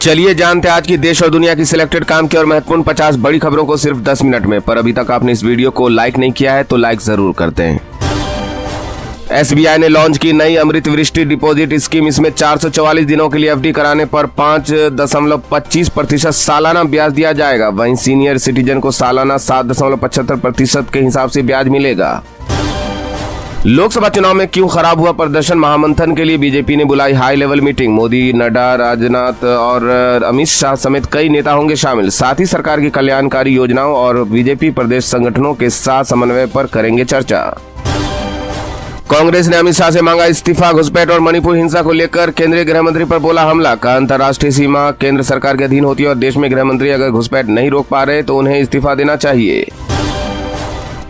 चलिए जानते हैं आज की देश और दुनिया की सिलेक्टेड काम की और महत्वपूर्ण 50 बड़ी खबरों को सिर्फ 10 मिनट में। पर अभी तक आपने इस वीडियो को लाइक नहीं किया है तो लाइक जरूर करते हैं। एसबीआई ने लॉन्च की नई अमृत वृष्टि डिपॉजिट स्कीम। इसमें 444 दिनों के लिए एफडी कराने पर 5.25% सालाना ब्याज दिया जाएगा। वहीं सीनियर सिटीजन को सालाना 7.75% के हिसाब से ब्याज मिलेगा। लोकसभा चुनाव में क्यों खराब हुआ प्रदर्शन, महामंथन के लिए बीजेपी ने बुलाई high level meeting. Modi, Nadda, Rajnath और अमित शाह समेत कई नेता होंगे शामिल। साथ ही सरकार की कल्याणकारी योजनाओं और बीजेपी प्रदेश संगठनों के साथ समन्वय पर करेंगे चर्चा। कांग्रेस ने अमित शाह से मांगा इस्तीफा। घुसपैठ और मणिपुर हिंसा को लेकर केंद्रीय गृह मंत्री पर बोला हमला। कहा अंतर्राष्ट्रीय सीमा केंद्र सरकार के अधीन होती है और देश में गृह मंत्री अगर घुसपैठ नहीं रोक पा रहे तो उन्हें इस्तीफा देना चाहिए।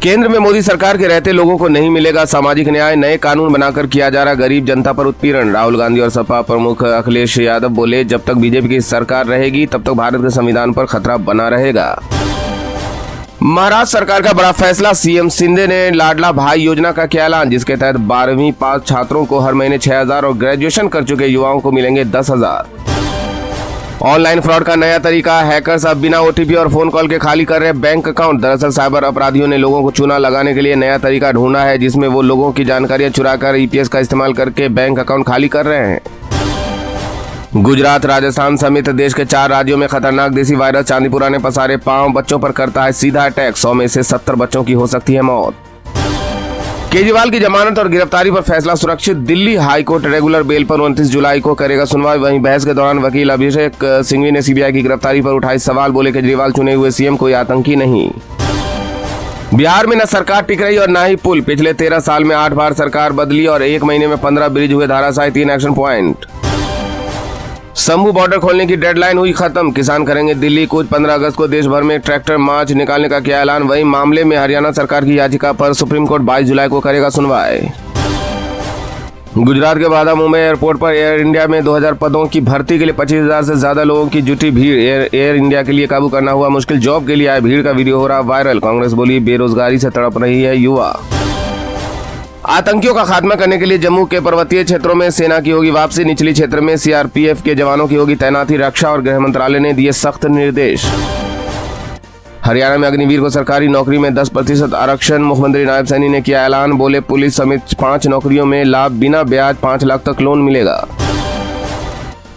केंद्र में मोदी सरकार के रहते लोगों को नहीं मिलेगा सामाजिक न्याय। नए कानून बनाकर किया जा रहा गरीब जनता पर उत्पीड़न। राहुल गांधी और सपा प्रमुख अखिलेश यादव बोले जब तक बीजेपी की सरकार रहेगी तब तक भारत के संविधान पर खतरा बना रहेगा। महाराष्ट्र सरकार का बड़ा फैसला। सीएम शिंदे ने लाडला भाई योजना का किया ऐलान, जिसके तहत 12वीं पास छात्रों को हर महीने 6,000 और ग्रेजुएशन कर चुके युवाओं को मिलेंगे 10,000। ऑनलाइन फ्रॉड का नया तरीका। हैकर्स अब बिना ओटीपी और फोन कॉल के खाली कर रहे बैंक अकाउंट। दरअसल साइबर अपराधियों ने लोगों को चूना लगाने के लिए नया तरीका ढूंढा है, जिसमें वो लोगों की जानकारियां चुराकर ईपीएस का इस्तेमाल करके बैंक अकाउंट खाली कर रहे हैं। गुजरात, राजस्थान समेत देश के 4 राज्यों में खतरनाक देसी वायरस चांदीपुरा ने पसारे पांव। बच्चों पर करता है सीधा अटैक। 100 में से 70 बच्चों की हो सकती है मौत। केजरीवाल की जमानत और गिरफ्तारी पर फैसला सुरक्षित। दिल्ली हाईकोर्ट रेगुलर बेल पर 29 जुलाई को करेगा सुनवाई। वहीं बहस के दौरान वकील अभिषेक सिंघवी ने सीबीआई की गिरफ्तारी पर उठाए सवाल। बोले केजरीवाल चुने हुए सीएम कोई आतंकी नहीं। बिहार में न सरकार टिक रही और न ही पुल। पिछले 13 साल में 8 बार सरकार बदली और 1 महीने में 15 ब्रिज हुए धराशायी, 3 एक्शन पॉइंट। शंभू बॉर्डर खोलने की डेडलाइन हुई खत्म। किसान करेंगे दिल्ली कूच। 15 अगस्त को देश भर में ट्रैक्टर मार्च निकालने का किया ऐलान। वहीं मामले में हरियाणा सरकार की याचिका पर सुप्रीम कोर्ट 22 जुलाई को करेगा सुनवाई। गुजरात के बादामुंबई एयरपोर्ट पर एयर इंडिया में 2000 पदों की भर्ती के लिए 25,000 से ज्यादा लोगों की जुटी भीड़। एयर इंडिया के लिए काबू करना हुआ मुश्किल। जॉब के लिए आए भीड़ का वीडियो हो रहा वायरल। कांग्रेस बोली बेरोजगारी से तड़प रही है युवा। आतंकियों का खात्मा करने के लिए जम्मू के पर्वतीय क्षेत्रों में सेना की होगी वापसी। निचली क्षेत्र में सीआरपीएफ के जवानों की होगी तैनाती। रक्षा और गृह मंत्रालय ने दिए सख्त निर्देश। हरियाणा में अग्निवीर को सरकारी नौकरी में 10% आरक्षण। मुख्यमंत्री नायब सैनी ने किया ऐलान। बोले पुलिस समेत 5 नौकरियों में लाभ बिना ब्याज 5 लाख तक लोन मिलेगा।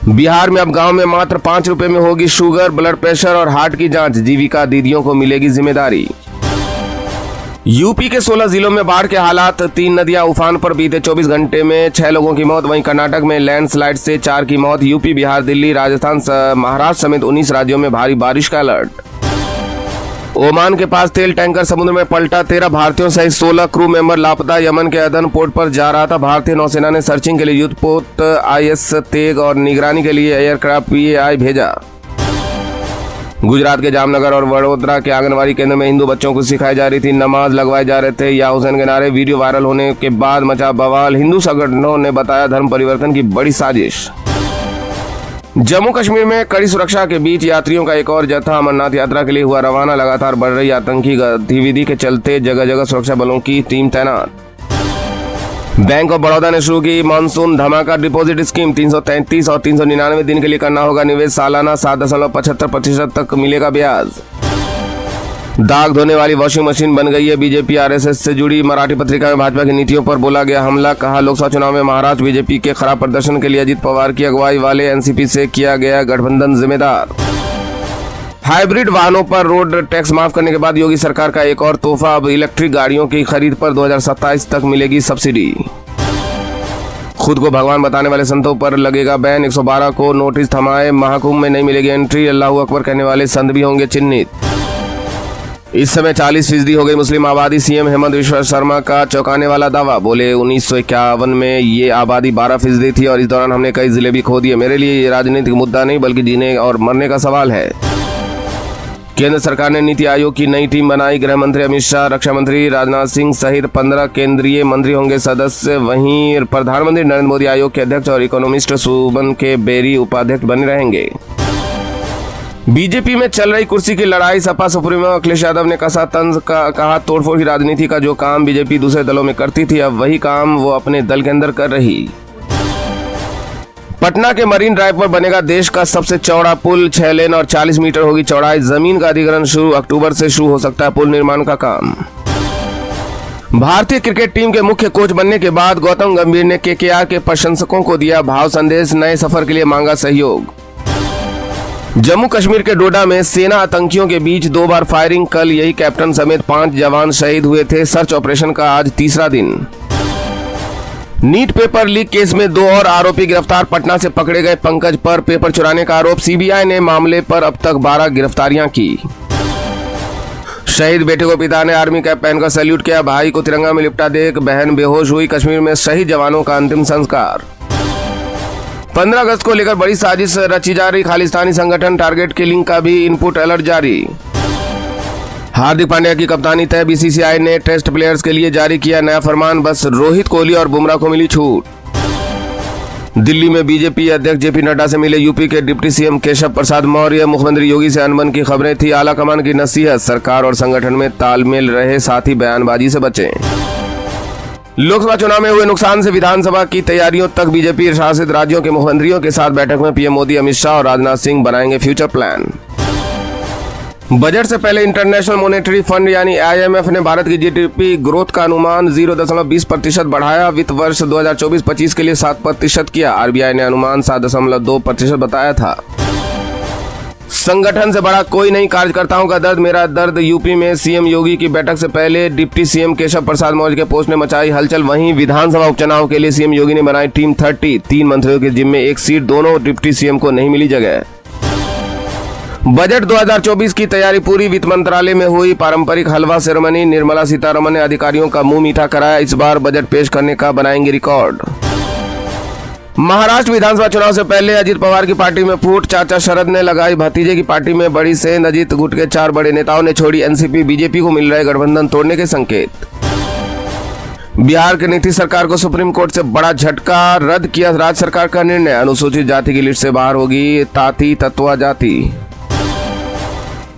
बिहार में अब गांव में मात्र 5 रुपए में होगी शुगर, ब्लड प्रेशर और हार्ट की जांच। जीविका दीदियों को मिलेगी जिम्मेदारी। यूपी के 16 जिलों में बाढ़ के हालात। 3 नदियां उफान पर। बीते 24 घंटे में 6 लोगों की मौत। वहीं कर्नाटक में लैंडस्लाइड से 4 की मौत। यूपी, बिहार, दिल्ली, राजस्थान, महाराष्ट्र समेत 19 राज्यों में भारी बारिश का अलर्ट। ओमान के पास तेल टैंकर समुद्र में पलटा। 13 भारतीयों सहित 16 क्रू मेंबर लापता। यमन के अदन पोर्ट पर जा रहा था। भारतीय नौसेना ने सर्चिंग के लिए युद्धपोत IS तेग और निगरानी के लिए एयरक्राफ्ट PAI भेजा। गुजरात के जामनगर और वडोदरा के आंगनबाड़ी केंद्र में हिंदू बच्चों को सिखाई जा रही थी नमाज, लगवाए जा रहे थे या हुसैन के नारे। वीडियो वायरल होने के बाद मचा बवाल। हिंदू संगठनों ने बताया धर्म परिवर्तन की बड़ी साजिश। जम्मू कश्मीर में कड़ी सुरक्षा के बीच यात्रियों का एक और जत्था अमरनाथ यात्रा के लिए हुआ रवाना। लगातार बढ़ रही आतंकी गतिविधि के चलते जगह जगह सुरक्षा बलों की टीम तैनात। बैंक ऑफ बड़ौदा ने शुरू की मानसून धमाका डिपॉजिट स्कीम। 333 और 399 दिन के लिए करना होगा निवेश। सालाना 7.75% तक मिलेगा ब्याज। दाग धोने वाली वॉशिंग मशीन बन गई है बीजेपी। RSS से जुड़ी मराठी पत्रिका में भाजपा की नीतियों पर बोला गया हमला। कहा लोकसभा चुनाव में महाराष्ट्र बीजेपी के खराब प्रदर्शन के लिए अजित पवार की अगुवाई वाले एनसीपी से किया गया गठबंधन जिम्मेदार। हाइब्रिड वाहनों पर रोड टैक्स माफ करने के बाद योगी सरकार का एक और तोहफा। अब इलेक्ट्रिक गाड़ियों की खरीद पर 2027 तक मिलेगी सब्सिडी। खुद को भगवान बताने वाले संतों पर लगेगा बैन। 112 को नोटिस थमाए। महाकुंभ में नहीं मिलेगी एंट्री। अल्लाहू अकबर कहने वाले संत भी होंगे चिन्हित। इस समय 40% हो गई मुस्लिम आबादी। सीएम हेमंत विश्व शर्मा का चौंकाने वाला दावा। बोले 1951 में ये आबादी 12% थी और इस दौरान हमने कई जिले भी खो दिए। मेरे लिए ये राजनीतिक मुद्दा नहीं बल्कि जीने और मरने का सवाल है। केंद्र सरकार ने नीति आयोग की नई टीम बनाई। गृह मंत्री अमित शाह, रक्षा मंत्री राजनाथ सिंह सहित 15 केंद्रीय मंत्री होंगे सदस्य। वहीं प्रधानमंत्री नरेंद्र मोदी आयोग के अध्यक्ष और इकोनॉमिस्ट सुबन के बेरी उपाध्यक्ष बने रहेंगे। बीजेपी में चल रही कुर्सी की लड़ाई। सपा सुप्रीमो अखिलेश यादव ने कसा तंज कहा तोड़फोड़ की राजनीति का जो काम बीजेपी दूसरे दलों में करती थी अब वही काम वो अपने दल के अंदर कर रही। पटना के मरीन ड्राइव पर बनेगा देश का सबसे चौड़ा पुल। 6 लेन और 40 मीटर होगी चौड़ाई। जमीन का अधिग्रहण शुरू। अक्टूबर से शुरू हो सकता है पुल निर्माण का काम। भारतीय क्रिकेट टीम के मुख्य कोच बनने के बाद गौतम गंभीर ने केकेआर के प्रशंसकों को दिया भाव संदेश। नए सफर के लिए मांगा सहयोग। जम्मू कश्मीर के डोडा में सेना आतंकियों के बीच 2 बार फायरिंग। कल यही कैप्टन समेत 5 जवान शहीद हुए थे। सर्च ऑपरेशन का आज तीसरा दिन। नीट पेपर लीक केस में 2 और आरोपी गिरफ्तार। पटना से पकड़े गए पंकज पर पेपर चुराने का आरोप। सीबीआई ने मामले पर अब तक 12 गिरफ्तारियां की। शहीद बेटे को पिता ने आर्मी कैप पहनकर सैल्यूट किया। भाई को तिरंगा में लिपटा देख बहन बेहोश हुई। कश्मीर में शहीद जवानों का अंतिम संस्कार। 15 अगस्त को लेकर बड़ी साजिश रची जा रही। खालिस्तानी संगठन टारगेट किलिंग का भी इनपुट अलर्ट जारी। हार्दिक पांड्या की कप्तानी तय। बीसीसीआई ने टेस्ट प्लेयर्स के लिए जारी किया नया फरमान। बस रोहित कोहली और बुमराह को मिली छूट। दिल्ली में बीजेपी अध्यक्ष जेपी नड्डा से मिले यूपी के डिप्टी सीएम केशव प्रसाद मौर्य। मुख्यमंत्री योगी से अनबन की खबरें थी। आला कमान की नसीहत। सरकार और संगठन में तालमेल रहे, साथ ही बयानबाजी से बचें। लोकसभा चुनाव में हुए नुकसान से विधानसभा की तैयारियों तक बीजेपी शासित राज्यों के मुख्यमंत्रियों के साथ बैठक में पीएम मोदी, अमित शाह और राजनाथ सिंह बनाएंगे फ्यूचर प्लान। बजट से पहले इंटरनेशनल मॉनेटरी फंड यानी आईएमएफ ने भारत की जीडीपी ग्रोथ का अनुमान 0.20% बढ़ाया। वित्त वर्ष 2024-25 के लिए 7% किया। आरबीआई ने अनुमान 7.2% बताया था। संगठन से बड़ा कोई नहीं, कार्यकर्ताओं का दर्द मेरा दर्द। यूपी में सीएम योगी की बैठक से पहले डिप्टी सीएम केशव प्रसाद मौर्य के पोस्ट ने मचाई हलचल। वहीं विधानसभा उपचुनाव के लिए सीएम योगी ने बनाई टीम 30। 3 मंत्रियों के जिम्मे 1 सीट। दोनों डिप्टी सीएम को नहीं मिली जगह। बजट 2024 की तैयारी पूरी। वित्त मंत्रालय में हुई पारंपरिक हलवा सेरेमनी। निर्मला सीतारमण ने अधिकारियों का मुंह मीठा कराया। इस बार बजट पेश करने का बनाएंगे रिकॉर्ड। महाराष्ट्र विधानसभा चुनाव से पहले अजित पवार की पार्टी में फूट। चाचा शरद ने लगाई भतीजे की पार्टी में बड़ी सेंध। अजित गुट के 4 बड़े नेताओं ने छोड़ी एनसीपी। बीजेपी को मिल रहे गठबंधन तोड़ने के संकेत। बिहार की नीतीश सरकार को सुप्रीम कोर्ट से बड़ा झटका। रद्द किया राज्य सरकार का निर्णय। अनुसूचित जाति की लिस्ट से बाहर होगी ताती तत्वा जाति।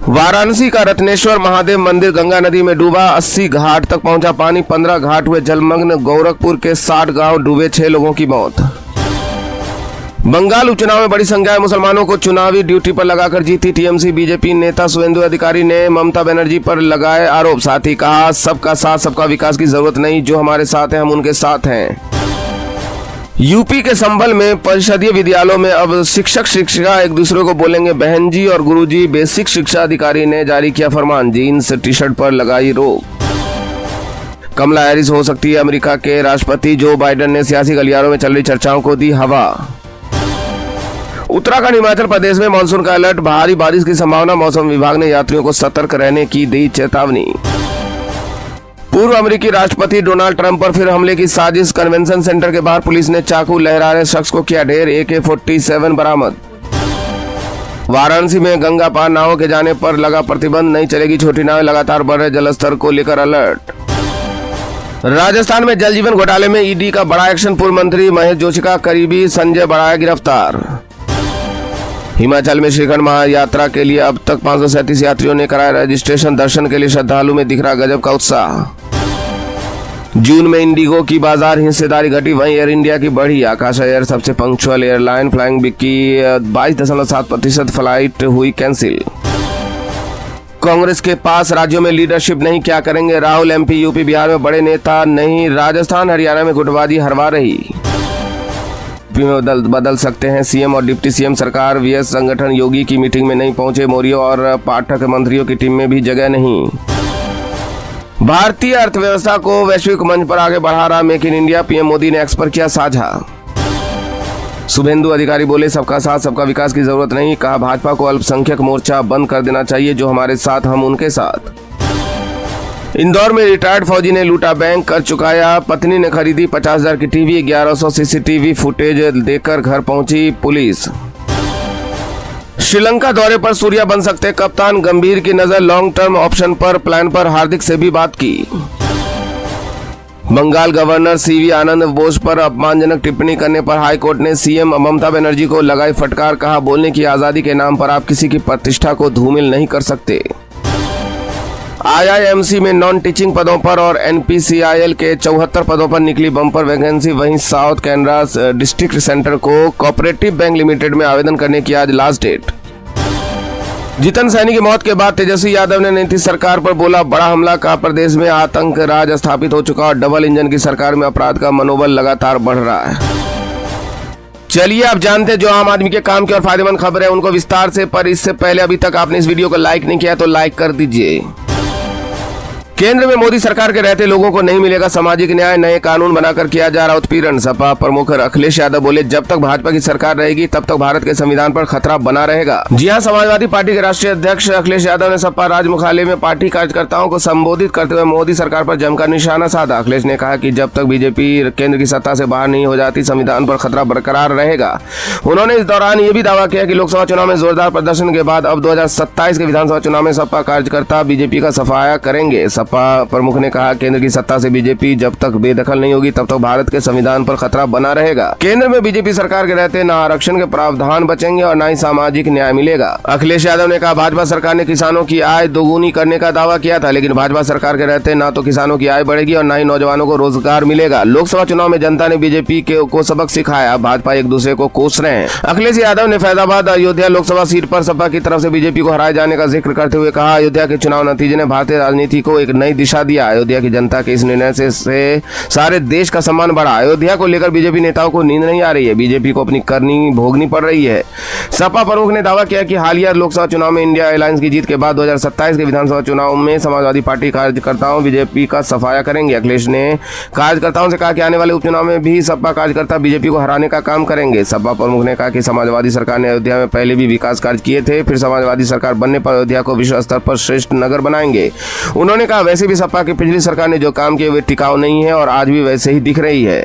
वाराणसी का रत्नेश्वर महादेव मंदिर गंगा नदी में डूबा। 80 घाट तक पहुंचा पानी। 15 घाट हुए जलमग्न। गोरखपुर के 60 गांव डूबे। 6 लोगों की मौत। बंगाल उपचुनाव में बड़ी संख्या में मुसलमानों को चुनावी ड्यूटी पर लगाकर जीती टीएमसी। बीजेपी नेता शुभेंदु अधिकारी ने ममता बनर्जी पर लगाए आरोप। साथ ही कहा सबका साथ सबका विकास की जरूरत नहीं, जो हमारे साथ हैं हम उनके साथ हैं। यूपी के संभल में परिषदीय विद्यालयों में अब शिक्षक शिक्षिका एक दूसरे को बोलेंगे बहन जी और गुरुजी। बेसिक शिक्षा अधिकारी ने जारी किया फरमान। जीन्स टी शर्ट पर लगाई रोक। कमला हैरिस हो सकती है अमेरिका के राष्ट्रपति। जो बाइडेन ने सियासी गलियारों में चल रही चर्चाओं को दी हवा। उत्तराखंड हिमाचल प्रदेश में मानसून का अलर्ट। भारी बारिश की संभावना। मौसम विभाग ने यात्रियों को सतर्क रहने की दी चेतावनी। पूर्व अमेरिकी राष्ट्रपति डोनाल्ड ट्रंप पर फिर हमले की साजिश। कन्वेंशन सेंटर के बाहर पुलिस ने चाकू लहरा रहे शख्स को किया ढेर। AK-47 बरामद। वाराणसी में गंगा पार नावों के जाने पर लगा प्रतिबंध। नहीं चलेगी छोटी नावें। लगातार बढ़ रहे जलस्तर को लेकर अलर्ट। राजस्थान में जल जीवन घोटाले में ईडी का बड़ा एक्शन। पूर्व मंत्री महेश जोशी का करीबी संजय बड़ाया गिरफ्तार। हिमाचल में श्रीखंड महायात्रा के लिए अब तक 537 यात्रियों ने कराया रजिस्ट्रेशन। दर्शन के लिए श्रद्धालु में दिख रहा गजब का उत्साह। जून में इंडिगो की बाजार हिस्सेदारी घटी। वहीं एयर इंडिया की बढ़ी। आकाश एयर सबसे पंक्चुअल एयरलाइन। फ्लाइंग बिक की 22.7% फ्लाइट हुई कैंसिल। कांग्रेस के पास राज्यों में लीडरशिप नहीं, क्या करेंगे राहुल। एमपी यूपी बिहार में बड़े नेता नहीं। राजस्थान हरियाणा में गुटबाजी हरवा रही। में बदल सकते हैं सीएम और डिप्टी सीएम। सरकार वीएस संगठन योगी की मीटिंग में नहीं पहुंचे। मौर्य और पाठक मंत्रियों की टीम में भी जगह नहीं। भारतीय अर्थव्यवस्था को वैश्विक मंच पर आगे बढ़ा रहा make in India. PM Modi ने एक्स पर किया साझा। शुभेंदु अधिकारी बोले सबका साथ सबका विकास की जरूरत नहीं। कहा भाजपा को अल्पसंख्यक मोर्चा बंद कर देना चाहिए। जो हमारे साथ हम उनके साथ। इंदौर में रिटायर्ड फौजी ने लूटा बैंक, कर चुकाया। पत्नी ने खरीदी 50,000 की टीवी। 1100 सीसीटीवी फुटेज देकर घर पहुंची पुलिस। श्रीलंका दौरे पर सूर्या बन सकते कप्तान। गंभीर की नजर लॉन्ग टर्म ऑप्शन पर। प्लान पर हार्दिक से भी बात की। बंगाल गवर्नर सीवी आनंद बोस पर अपमानजनक टिप्पणी करने पर हाईकोर्ट ने सीएम ममता बनर्जी को लगाई फटकार। कहा बोलने की आजादी के नाम पर आप किसी की प्रतिष्ठा को धूमिल नहीं कर सकते। IIMC में नॉन टीचिंग पदों पर और NPCIL के 74 पदों पर निकली बम्पर वैकेंसी। वहीं साउथ कैनरा डिस्ट्रिक्ट सेंटर को कोऑपरेटिव बैंक लिमिटेड में आवेदन करने की आज लास्ट डेट। जितन सैनी की मौत के बाद तेजस्वी यादव ने नीतीश सरकार पर बोला बड़ा हमला, कहा प्रदेश में आतंक राज स्थापित हो चुका और डबल इंजन की सरकार में अपराध का मनोबल लगातार बढ़ रहा है। चलिए आप जानते हैं जो आम आदमी के काम की और फायदेमंद खबर है उनको विस्तार से, पर इससे पहले अभी तक आपने इस वीडियो को लाइक नहीं किया तो लाइक कर दीजिए। केंद्र में मोदी सरकार के रहते लोगों को नहीं मिलेगा सामाजिक न्याय, नए कानून बनाकर किया जा रहा उत्पीड़न। सपा प्रमुख अखिलेश यादव बोले जब तक भाजपा की सरकार रहेगी तब तक भारत के संविधान पर खतरा बना रहेगा। जी हां, समाजवादी पार्टी के राष्ट्रीय अध्यक्ष अखिलेश यादव ने सपा राज्य मुख्यालय में पार्टी कार्यकर्ताओं को संबोधित करते हुए मोदी सरकार पर जमकर निशाना साधा। अखिलेश ने कहा कि जब तक बीजेपी केंद्र की सत्ता से बाहर नहीं हो जाती संविधान पर खतरा बरकरार रहेगा। उन्होंने इस दौरान ये भी दावा किया कि लोकसभा चुनाव में जोरदार प्रदर्शन के बाद अब 2027 के विधानसभा चुनाव में सपा कार्यकर्ता बीजेपी का सफाया करेंगे। सपा प्रमुख ने कहा केंद्र की सत्ता से बीजेपी जब तक बेदखल नहीं होगी तब तक भारत के संविधान पर खतरा बना रहेगा। केंद्र में बीजेपी सरकार के रहते न आरक्षण के प्रावधान बचेंगे और न ही सामाजिक न्याय मिलेगा। अखिलेश यादव ने कहा भाजपा सरकार ने किसानों की आय दोगुनी करने का दावा किया था, लेकिन भाजपा सरकार के रहते न तो किसानों की आय बढ़ेगी और न ही नौजवानों को रोजगार मिलेगा। लोकसभा चुनाव में जनता ने बीजेपी को सबक सिखाया, भाजपा एक दूसरे को कोस रहे हैं। अखिलेश यादव ने फैजाबाद अयोध्या लोकसभा सीट पर सपा की तरफ से बीजेपी को हराए जाने का जिक्र करते हुए कहा अयोध्या के चुनाव नतीजे ने भारतीय राजनीति को एक नई दिशा दिया। अयोध्या की जनता के इस निर्णय से सारे देश का सम्मान बढ़ा। अयोध्या को लेकर बीजेपी नेताओं को नींद नहीं आ रही है, बीजेपी को अपनी करनी भोगनी पड़ रही है। सपा प्रमुख ने दावा किया कि हालिया लोकसभा चुनाव में इंडिया अलायंस की जीत के बाद 2027 के विधानसभा चुनाव में समाजवादी पार्टी कार्यकर्ताओं बीजेपी का सफाया करेंगे। अखिलेश ने कार्यकर्ताओं से कहा कि आने वाले उपचुनाव में भी सपा कार्यकर्ता बीजेपी को हराने का काम करेंगे। सपा प्रमुख ने कहा कि समाजवादी सरकार ने अयोध्या में पहले भी विकास कार्य किए थे, फिर समाजवादी सरकार बनने पर अयोध्या को विश्व स्तर पर श्रेष्ठ नगर बनाएंगे। उन्होंने कहा वैसे भी सपा की पिछली सरकार ने जो काम किए वे टिकाऊ नहीं है और आज भी वैसे ही दिख रही है।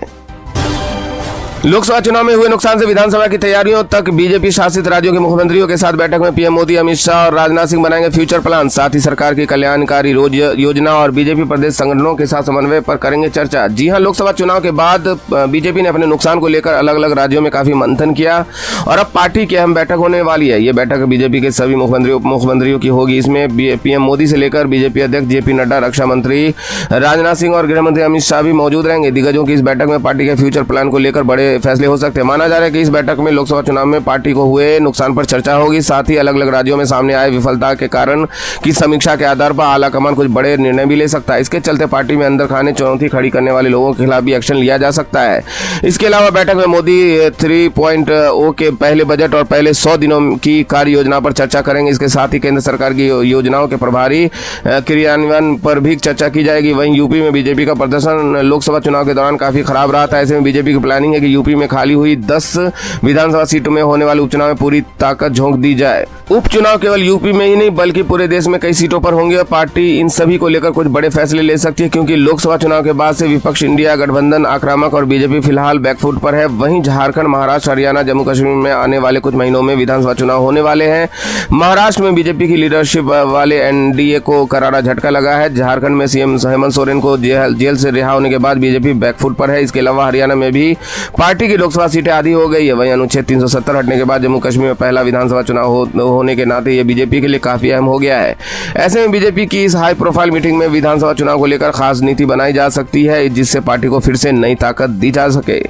लोकसभा चुनाव में हुए नुकसान से विधानसभा की तैयारियों तक बीजेपी शासित राज्यों के मुख्यमंत्रियों के साथ बैठक में पीएम मोदी, अमित शाह और राजनाथ सिंह बनाएंगे फ्यूचर प्लान। साथ ही सरकार की कल्याणकारी योजना और बीजेपी प्रदेश संगठनों के साथ समन्वय पर करेंगे चर्चा। जी हां, लोकसभा चुनाव के बाद बीजेपी ने अपने नुकसान को लेकर अलग अलग राज्यों में काफी मंथन किया और अब पार्टी की अहम बैठक होने वाली है। ये बैठक बीजेपी के सभी मुख्यमंत्री उप मुख्यमंत्रियों की होगी। इसमें पीएम मोदी से लेकर बीजेपी अध्यक्ष जेपी नड्डा, रक्षा मंत्री राजनाथ सिंह और गृह मंत्री अमित शाह भी मौजूद रहेंगे। दिग्गजों की इस बैठक में पार्टी के फ्यूचर प्लान को लेकर बड़े फैसले हो सकते हैं। माना जा रहा है कि इस बैठक में लोकसभा चुनाव में पार्टी को हुए नुकसान पर चर्चा होगी। साथ ही अलग अलग राज्यों में सामने आए विफलता के कारण की समीक्षा के आधार पर आलाकमान कुछ बड़े निर्णय भी ले सकता है। इसके चलते पार्टी में अंदर खाने चुनौती खड़ी करने वाले लोगों के खिलाफ भी एक्शन लिया जा सकता है। इसके अलावा बैठक में मोदी 3.0 के पहले बजट और पहले 100 दिनों की कार्य योजना पर चर्चा करेंगे। इसके साथ ही केंद्र सरकार की योजनाओं के प्रभावी क्रियान्वयन पर भी चर्चा की जाएगी। वहीं यूपी में बीजेपी का प्रदर्शन लोकसभा चुनाव के दौरान काफी खराब रहा था। ऐसे में बीजेपी की प्लानिंग है कि यूपी में खाली हुई 10 विधानसभा सीटों में होने वाले उपचुनाव में पूरी ताकत झोंक दी जाए। उपचुनाव केवल यूपी में ही नहीं बल्कि पूरे देश में कई सीटों पर होंगे और पार्टी इन सभी को लेकर कुछ बड़े फैसले ले सकती है, क्योंकि लोकसभा चुनाव के बाद से विपक्ष इंडिया गठबंधन आक्रामक और बीजेपी फिलहाल बैकफुट पर है। वहीं झारखंड, महाराष्ट्र, हरियाणा, जम्मू कश्मीर में आने वाले कुछ महीनों में विधानसभा चुनाव होने वाले हैं। महाराष्ट्र में बीजेपी की लीडरशिप वाले एनडीए को करारा झटका लगा है। झारखंड में सीएम हेमंत सोरेन को जेल से रिहा होने के बाद बीजेपी बैकफुट पर है। इसके अलावा हरियाणा में भी पार्टी की लोकसभा सीटें आधी हो गई है। वहीं अनुच्छेद 370 हटने के बाद जम्मू कश्मीर में पहला विधानसभा चुनाव होने के नाते यह बीजेपी के लिए काफी अहम हो गया है। ऐसे में बीजेपी की इस हाई प्रोफाइल मीटिंग में विधानसभा चुनाव को लेकर खास नीति बनाई जा सकती है, जिससे पार्टी को फिर से नई ताकत दी जा सके।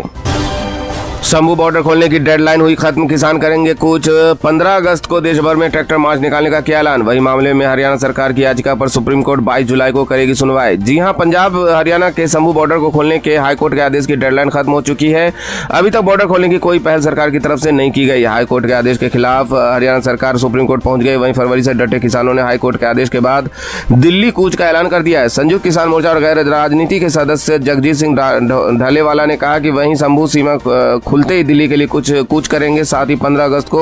शंभू बॉर्डर खोलने की डेडलाइन हुई खत्म, किसान करेंगे कुछ। 15 अगस्त को देश भर में ट्रैक्टर मार्च निकालने का किया ऐलान। वही मामले में हरियाणा सरकार की याचिका पर सुप्रीम कोर्ट 22 जुलाई को करेगी सुनवाई। जी हां, पंजाब हरियाणा के शंभू बॉर्डर को खोलने के हाईकोर्ट के आदेश की डेडलाइन खत्म हो चुकी है। अभी तक बॉर्डर खोलने की कोई पहल सरकार की तरफ से नहीं की गई। हाईकोर्ट के आदेश के खिलाफ हरियाणा सरकार सुप्रीम कोर्ट पहुंच गई। वहीं फरवरी से डटे किसानों ने हाईकोर्ट के आदेश के बाद दिल्ली कूच का ऐलान कर दिया है। संयुक्त किसान मोर्चा और गैर राजनीति के सदस्य जगजीत सिंह ढालेवाला ने कहा कि वहीं शंभू सीमा खुलते ही दिल्ली के लिए कूच करेंगे। साथ ही 15 अगस्त को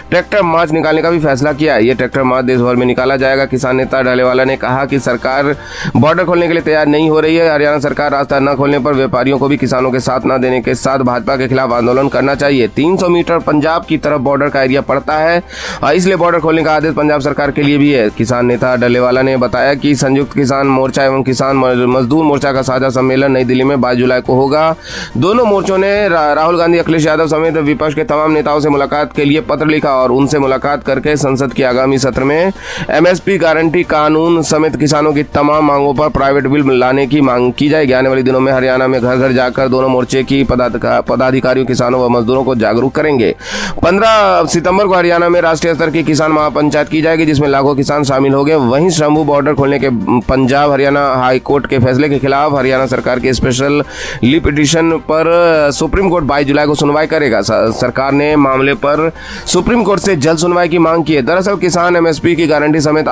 ट्रैक्टर मार्च निकालने का भी फैसला किया है। ये ट्रैक्टर मार्च देश भर में निकाला जाएगा। किसान नेता ढालेवाला ने कहा कि सरकार बॉर्डर खोलने के लिए तैयार नहीं हो रही है। हरियाणा सरकार रास्ता न खोलने पर व्यापारियों को भी किसानों के साथ न देने के साथ भाजपा के खिलाफ आंदोलन करना चाहिए। 300 मीटर पंजाब की तरफ बॉर्डर का एरिया पड़ता है और इसलिए बॉर्डर खोलने का आदेश पंजाब सरकार के लिए भी है। किसान नेता ढालेवाला ने बताया कि संयुक्त किसान मोर्चा एवं किसान मजदूर मोर्चा का साझा सम्मेलन नई दिल्ली में 22 जुलाई को होगा। दोनों मोर्चों ने राहुल गांधी अखिलेश यादव समेत विपक्ष के तमाम नेताओं से मुलाकात के लिए पत्र लिखा और उनसे मुलाकात करके संसद के आगामी सत्र में एमएसपी गारंटी कानून समेत किसानों की तमाम मांगों पर प्राइवेट बिल लाने की मांग की जाएगी। आने वाले दिनों में हरियाणा में घर घर जाकर दोनों मोर्चे की पदाधिकारियों, किसानों व मजदूरों को जागरूक करेंगे। 15 सितंबर को हरियाणा में राष्ट्रीय स्तर की किसान महापंचायत की जाएगी, जिसमें लाखों किसान शामिल होंगे। वहीं शंभू बॉर्डर खोलने के पंजाब हरियाणा हाई कोर्ट के फैसले के खिलाफ हरियाणा सरकार के स्पेशल ली पिटीशन पर सुप्रीम कोर्ट 22 जुलाई को सुनवाई करेगा। सरकार ने मामले पर सुप्रीम कोर्ट से जल्द सुनवाई की मांग की है। दरअसल किसान एमएसपी की गारंटी समेत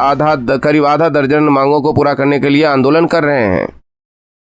करीब आधा दर्जन मांगों को पूरा करने के लिए आंदोलन कर रहे हैं।